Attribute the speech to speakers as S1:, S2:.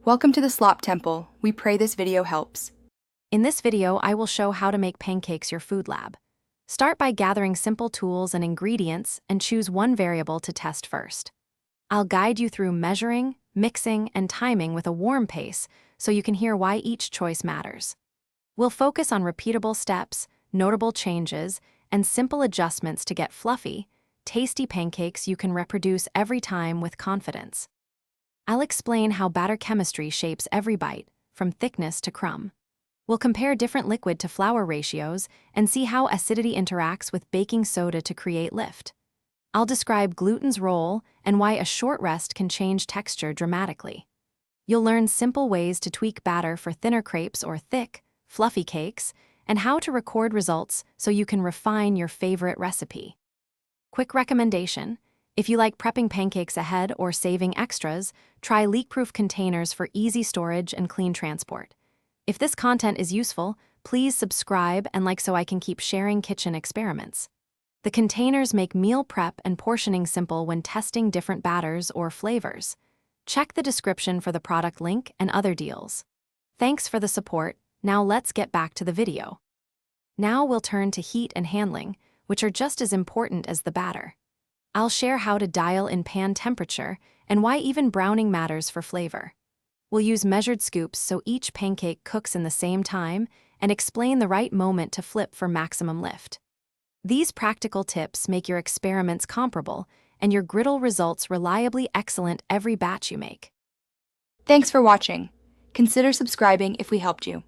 S1: Welcome to the Slop Temple. We pray this video helps.
S2: In this video, I will show how to make pancakes your food lab. Start by gathering simple tools and ingredients and choose one variable to test first. I'll guide you through measuring, mixing, and timing with a warm pace so you can hear why each choice matters. We'll focus on repeatable steps, notable changes, and simple adjustments to get fluffy, tasty pancakes you can reproduce every time with confidence. I'll explain how batter chemistry shapes every bite, from thickness to crumb. We'll compare different liquid to flour ratios and see how acidity interacts with baking soda to create lift. I'll describe gluten's role and why a short rest can change texture dramatically. You'll learn simple ways to tweak batter for thinner crepes or thick, fluffy cakes, and how to record results so you can refine your favorite recipe. Quick recommendation: if you like prepping pancakes ahead or saving extras, try leak-proof containers for easy storage and clean transport. If this content is useful, please subscribe and like so I can keep sharing kitchen experiments. The containers make meal prep and portioning simple when testing different batters or flavors. Check the description for the product link and other deals. Thanks for the support. Now let's get back to the video. Now we'll turn to heat and handling, which are just as important as the batter. I'll share how to dial in pan temperature and why even browning matters for flavor. We'll use measured scoops so each pancake cooks in the same time and explain the right moment to flip for maximum lift. These practical tips make your experiments comparable and your griddle results reliably excellent every batch you make.
S1: Thanks for watching. Consider subscribing if we helped you.